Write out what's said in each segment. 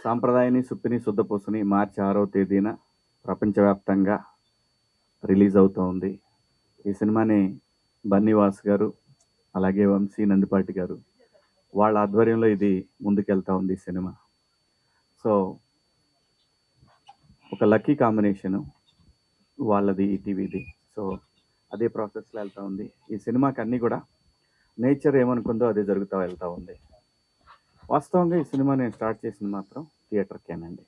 సాంప్రదాయని సుప్పిని శుద్ధపూసని మార్చి 6వ తేదీన ప్రపంచవ్యాప్తంగా రిలీజ్ అవుతూ ఉంది. ఈ సినిమాని బన్నీవాస్ గారు అలాగే వంశీ నందిపాటి గారు వాళ్ళ ఆధ్వర్యంలో ఇది ముందుకెళ్తా ఉంది ఈ సినిమా. సో ఒక లక్కీ కాంబినేషను వాళ్ళది ఈటీవీది. సో అదే ప్రాసెస్లో వెళ్తూ ఉంది ఈ సినిమాకి. అన్నీ కూడా నేచర్ ఏమనుకుందో అదే జరుగుతూ వెళ్తూ ఉంది. వాస్తవంగా ఈ సినిమా నేను స్టార్ట్ చేసింది మాత్రం థియేటర్కేనండి.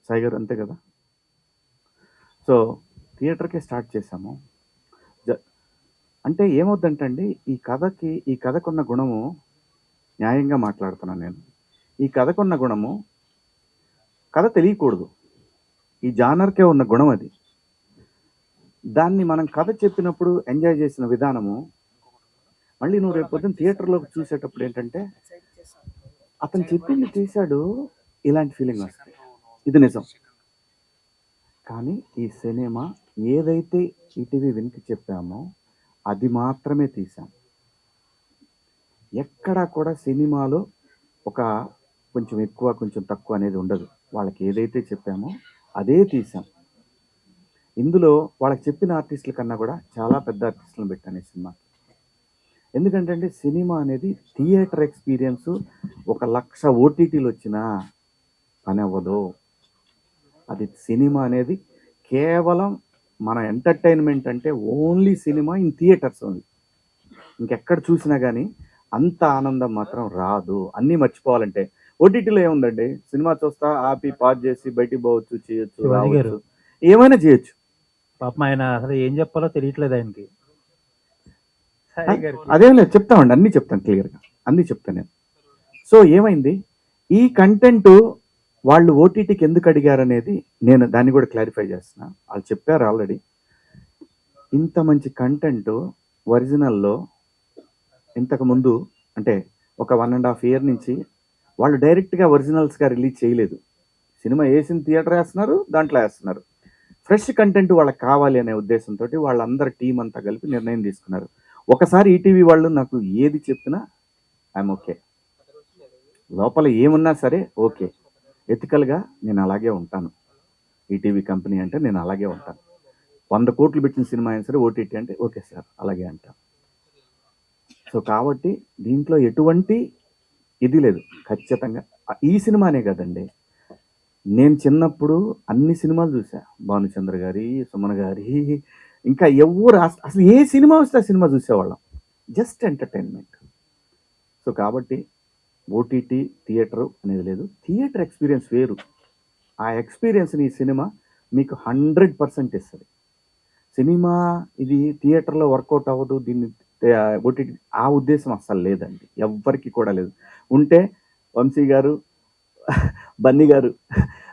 సాయి గారు అంతే కదా. సో థియేటర్కే స్టార్ట్ చేశాము. అంటే ఏమవుద్దంటండి, ఈ కథకున్న గుణము, న్యాయంగా మాట్లాడుతున్నాను నేను, ఈ కథకున్న గుణము కథ తెలియకూడదు. ఈ జానర్కే ఉన్న గుణం అది. దాన్ని మనం కథ చెప్పినప్పుడు ఎంజాయ్ చేసిన విధానము మళ్ళీ నువ్వు రేపు పొద్దున్న థియేటర్లోకి చూసేటప్పుడు ఏంటంటే అతను చెప్పింది తీశాడు, ఇలాంటి ఫీలింగ్ వస్తుంది. ఇది నిజం. కానీ ఈ సినిమా ఏదైతే ఈటీవీ వినికి చెప్పామో అది మాత్రమే తీసాం. ఎక్కడా కూడా సినిమాలో ఒక కొంచెం ఎక్కువ కొంచెం తక్కువ అనేది ఉండదు. వాళ్ళకి ఏదైతే చెప్పామో అదే తీసాం. ఇందులో వాళ్ళకి చెప్పిన ఆర్టిస్టుల కన్నా కూడా చాలా పెద్ద ఆర్టిస్టులను పెట్టాను ఈ సినిమాకి. ఎందుకంటే అండి, సినిమా అనేది థియేటర్ ఎక్స్పీరియన్స్ 1,00,000 ఓటీటీలు వచ్చినా పని అవ్వదు. అది సినిమా అనేది కేవలం మన ఎంటర్టైన్మెంట్ అంటే only cinema in theatres only. ఇంకెక్కడ చూసినా కానీ అంత ఆనందం మాత్రం రాదు. అన్నీ మర్చిపోవాలంటే ఓటీటీలో ఏముందండి, సినిమా చూస్తా ఆపి పాజ్ చేసి బయటికి పోవచ్చు, చేయొచ్చు, రావచ్చు, ఏమైనా చేయొచ్చు. పాపం ఆయన అసలు ఏం చెప్పాలో తెలియట్లేదు ఆయనకి. అదేం లేదు, చెప్తామండి, అన్నీ చెప్తాను, క్లియర్గా అన్నీ చెప్తాను నేను. సో ఏమైంది, ఈ కంటెంట్ వాళ్ళు ఓటీటీకి ఎందుకు అడిగారనేది నేను దాన్ని కూడా క్లారిఫై చేస్తున్నా. వాళ్ళు చెప్పారు ఆల్రెడీ. ఇంత మంచి కంటెంట్ ఒరిజినల్లో ఇంతకుముందు అంటే ఒక 1.5 year నుంచి వాళ్ళు డైరెక్ట్గా ఒరిజినల్స్గా రిలీజ్ చేయలేదు. సినిమా వేసిన థియేటర్ వేస్తున్నారు, దాంట్లో వేస్తున్నారు. ఫ్రెష్ కంటెంట్ వాళ్ళకి కావాలి అనే ఉద్దేశంతో వాళ్ళందరి టీం అంతా కలిపి నిర్ణయం తీసుకున్నారు. ఒకసారి ఈటీవీ వాళ్ళు నాకు ఏది చెప్పినా ఐఎమ్ ఓకే. లోపల ఏమున్నా సరే ఓకే. ఎథికల్గా నేను అలాగే ఉంటాను. ఈటీవీ కంపెనీ అంటే నేను అలాగే ఉంటాను. 100 కోట్లు పెట్టిన సినిమా అయినా సరే ఓటీటీ అంటే ఓకే సార్ అలాగే అంటాను. సో కాబట్టి దీంట్లో ఎటువంటి ఇది లేదు. ఖచ్చితంగా ఈ సినిమానే కదండి, నేను చిన్నప్పుడు అన్ని సినిమాలు చూసా. భానుచంద్ర గారి, సుమన్ గారి, ఇంకా ఎవరు అసలు ఏ సినిమా వస్తే ఆ సినిమా చూసేవాళ్ళం. Just entertainment. సో కాబట్టి ఓటీటీ థియేటర్ అనేది లేదు. థియేటర్ ఎక్స్పీరియన్స్ వేరు. ఆ ఎక్స్పీరియన్స్ని ఈ సినిమా మీకు 100% ఇస్తుంది. సినిమా ఇది థియేటర్లో వర్కౌట్ అవ్వదు, దీన్ని ఓటీటీ ఆ ఉద్దేశం అస్సలు లేదండి, ఎవ్వరికి కూడా లేదు. ఉంటే వంశీ గారు,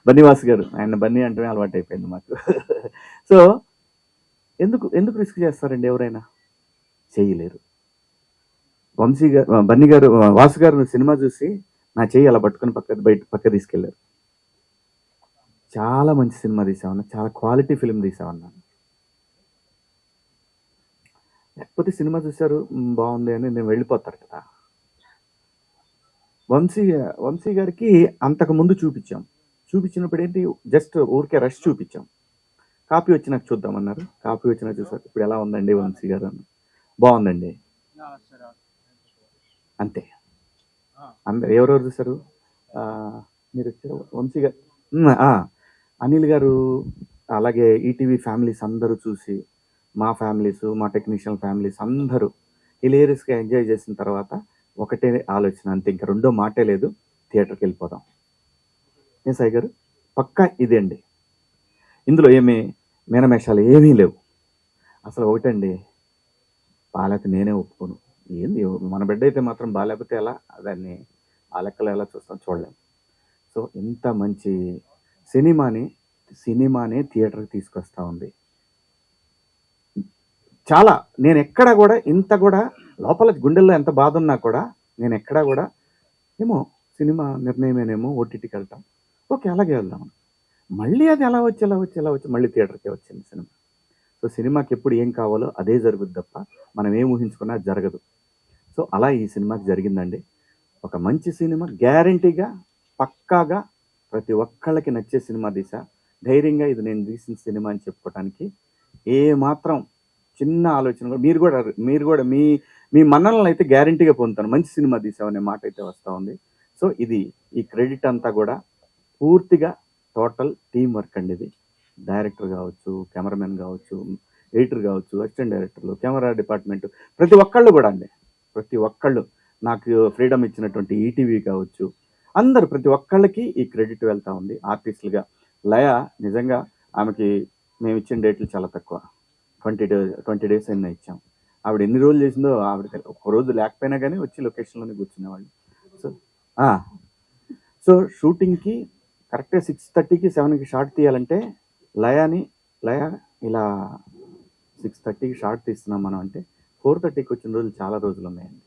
బన్నీవాస్ గారు, ఆయన బన్నీ అంటే అలవాటు అయిపోయింది మాకు. సో ఎందుకు రిస్క్ చేస్తారండి, ఎవరైనా చేయలేరు. వంశీ గారు, బన్నీ గారు, వాసు గారు సినిమా చూసి నా చెయ్యి అలా పట్టుకుని పక్క తీసుకెళ్లారు. చాలా మంచి సినిమా తీసామన్నా, చాలా క్వాలిటీ ఫిలిం తీసామన్నాను. లేకపోతే సినిమా చూశారు బాగుంది అని నేను వెళ్ళిపోతారు కదా. వంశీ గారికి అంతకు ముందు చూపించినప్పుడు ఏంటి, జస్ట్ ఊరికే రష్ చూపించాం. కాపీ వచ్చి నాకు చూద్దామన్నారు. కాపీ వచ్చి నాకు చూసారు. ఇప్పుడు ఎలా ఉందండి వంశీ గారు అన్న. బాగుందండి అంతే. అందరు ఎవరెవరు చూసారు, మీరు వచ్చారు, వంశీ గారు, అనిల్ గారు, అలాగే ఈటీవీ ఫ్యామిలీస్ అందరూ చూసి, మా ఫ్యామిలీస్, మా టెక్నీషియన్ ఫ్యామిలీస్ అందరూ హిలేరియస్గా ఎంజాయ్ చేసిన తర్వాత ఒకటే ఆలోచన, అంతే, ఇంకా రెండో మాటే లేదు, థియేటర్కి వెళ్ళిపోదాం. ఏం సాయి గారు, పక్కా ఇదే అండి. ఇందులో ఏమీ మేనమేషాలు ఏమీ లేవు. అసలు ఒకటండి, బాలేకపోతే నేనే ఒప్పుకోను. ఏంది మన బిడ్డ అయితే మాత్రం బాలేకపోతే ఎలా, దాన్ని ఆ లెక్కలో ఎలా చూడలేము. సో ఇంత మంచి సినిమానే థియేటర్కి తీసుకొస్తా ఉంది. చాలా నేను ఎక్కడ కూడా ఇంత కూడా లోపల గుండెల్లో ఎంత బాధ ఉన్నా కూడా నేను ఎక్కడా కూడా ఏమో సినిమా నిర్ణయమేనేమో ఓటీటీకి వెళ్తాం, ఓకే అలాగే వెళ్దాం. మళ్ళీ అది ఎలా వచ్చి మళ్ళీ థియేటర్కే వచ్చింది సినిమా. సో సినిమాకి ఎప్పుడు ఏం కావాలో అదే జరుగుద్ది తప్ప మనం ఏం ఊహించుకున్నా జరగదు. సో అలా ఈ సినిమాకి జరిగిందండి. ఒక మంచి సినిమా, గ్యారంటీగా పక్కాగా ప్రతి ఒక్కళ్ళకి నచ్చే సినిమా తీసా. ధైర్యంగా ఇది నేను తీసిన సినిమా అని చెప్పుకోవటానికి ఏ మాత్రం చిన్న ఆలోచన కూడా మీరు కూడా మీ మీ మన్ననలు అయితే గ్యారంటీగా పొందుతాను. మంచి సినిమా తీసామనే మాట అయితే వస్తూ ఉంది. సో ఇది ఈ క్రెడిట్ అంతా కూడా పూర్తిగా టోటల్ టీం వర్క్ అండి. ఇది డైరెక్టర్ కావచ్చు, కెమెరామెన్ కావచ్చు, ఎడిటర్ కావచ్చు, అసిస్టెంట్ డైరెక్టర్లు, కెమెరా డిపార్ట్మెంట్, ప్రతి ఒక్కళ్ళు కూడా అండి. ప్రతి ఒక్కళ్ళు నాకు ఫ్రీడమ్ ఇచ్చినటువంటి ఈటీవీ కావచ్చు, అందరు ప్రతి ఒక్కళ్ళకి ఈ క్రెడిట్ వెళ్తా ఉంది. ఆర్టిస్టులుగా లయ నిజంగా ఆమెకి మేము ఇచ్చిన డేట్లు చాలా తక్కువ. 20 డేస్ అయినా ఇచ్చాం. ఆవిడ ఎన్ని రోజులు చేసిందో ఆవిడ ఒక్క రోజు లేకపోయినా కానీ వచ్చి లొకేషన్లోనే కూర్చునేవాళ్ళు. సో సో షూటింగ్కి కరెక్ట్గా 6:30కి 7కి షార్ట్ తీయాలంటే లయ ఇలా 6:30కి షార్ట్ తీస్తున్నాం మనం అంటే 4:30కి వచ్చిన రోజులు చాలా రోజులు ఉన్నాయండి.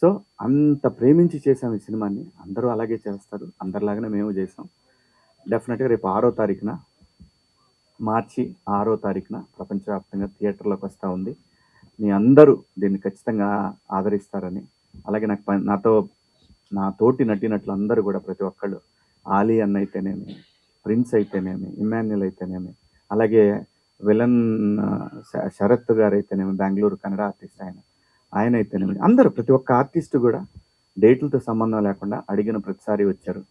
సో అంత ప్రేమించి చేసాం ఈ సినిమాని. అందరూ అలాగే చేస్తారు, అందరిలాగానే మేము చేసాం. డెఫినెట్గా రేపు 6వ తారీఖున మార్చి 6వ తారీఖున ప్రపంచవ్యాప్తంగా థియేటర్లోకి వస్తూ ఉంది. మీ అందరూ దీన్ని ఖచ్చితంగా ఆదరిస్తారని, అలాగే నా తోటి నటినట్లు అందరూ కూడా ప్రతి ఒక్కళ్ళు, ఆలీ అన్న అయితేనేమి, ప్రిన్స్ అయితేనేమి, ఇమాన్యుల్ అయితేనేమి, అలాగే విలన్ శరత్ గారు అయితేనేమి, బెంగళూరు కన్నడ ఆర్టిస్ట్ ఆయన అయితేనేమి, అందరూ ప్రతి ఒక్క ఆర్టిస్టు కూడా డేట్లతో సంబంధం లేకుండా అడిగిన ప్రతిసారి వచ్చారు.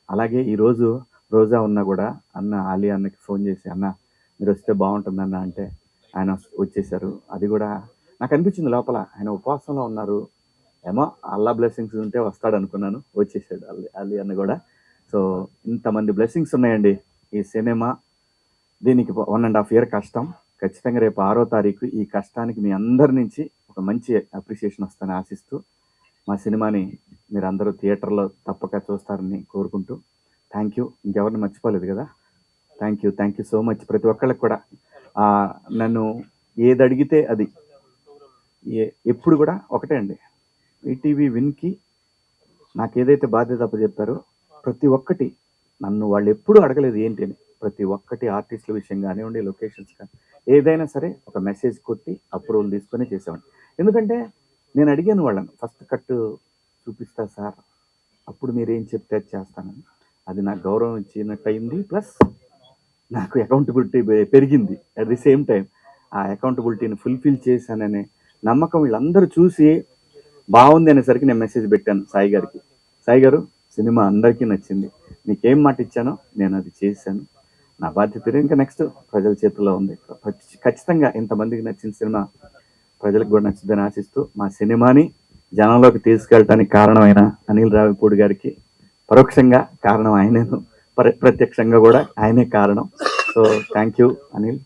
అలాగే ఈరోజు రోజా ఉన్నా కూడా అన్న ఆలీ అన్నకి ఫోన్ చేసి అన్న మీరు వస్తే బాగుంటుందన్న అంటే ఆయన వచ్చేసారు. అది కూడా నాకు అనిపించింది లోపల, ఆయన ఉపవాసంలో ఉన్నారు ఏమో, అల్లా బ్లెస్సింగ్స్ ఉంటే వస్తాడు అనుకున్నాను. వచ్చేసాడు అల్లి అన్న కూడా. సో ఇంతమంది బ్లెస్సింగ్స్ ఉన్నాయండి ఈ సినిమా. దీనికి 1.5 year కష్టం. ఖచ్చితంగా రేపు 6వ తారీఖు ఈ కష్టానికి మీ అందరి నుంచి ఒక మంచి అప్రిషియేషన్ వస్తుందని ఆశిస్తూ మా సినిమాని మీరు అందరూ థియేటర్లో తప్పక చూస్తారని కోరుకుంటూ, థ్యాంక్ యూ. ఇంకెవరిని మర్చిపోలేదు కదా, థ్యాంక్ యూ సో మచ్. ప్రతి ఒక్కళ్ళకి కూడా నన్ను ఏది అడిగితే అది ఎప్పుడు కూడా ఒకటే అండి, ఈటీవీ విన్కి నాకు ఏదైతే బాధ్యత అప్పచెప్పారో ప్రతి ఒక్కటి నన్ను వాళ్ళు ఎప్పుడూ అడగలేదు ఏంటి అని. ప్రతి ఒక్కటి ఆర్టిస్టుల విషయం కానివ్వండి, లొకేషన్స్ కానీ ఏదైనా సరే ఒక మెసేజ్ కొట్టి అప్రూవల్ తీసుకొని చేసేవాడిని. ఎందుకంటే నేను అడిగాను వాళ్ళని, ఫస్ట్ కట్ చూపిస్తా సార్, అప్పుడు మీరు ఏం చెప్తే అది చేస్తానని. అది నాకు గౌరవం ఇచ్చినట్టు అయింది, ప్లస్ నాకు అకౌంటబిలిటీ పెరిగింది. అట్ ది సేమ్ టైం ఆ అకౌంటబిలిటీని ఫుల్ఫిల్ చేశాననే నమ్మకం వీళ్ళందరూ చూసి బాగుంది అనేసరికి నేను మెసేజ్ పెట్టాను సాయి గారికి. సాయి గారు, సినిమా అందరికీ నచ్చింది, మీకేం మాట ఇచ్చానో నేను అది చేశాను, నా బాధ్యత ఇంకా నెక్స్ట్ ప్రజల చేతుల్లో ఉంది. ఖచ్చితంగా ఇంతమందికి నచ్చిన సినిమా ప్రజలకు కూడా నచ్చుదని ఆశిస్తూ మా సినిమాని జనంలోకి తీసుకెళ్ళటానికి కారణమైన అనిల్ రావిపూడి గారికి పరోక్షంగా కారణం ఆయనే, ప్రత్యక్షంగా కూడా ఆయనే కారణం. So thank you Anil.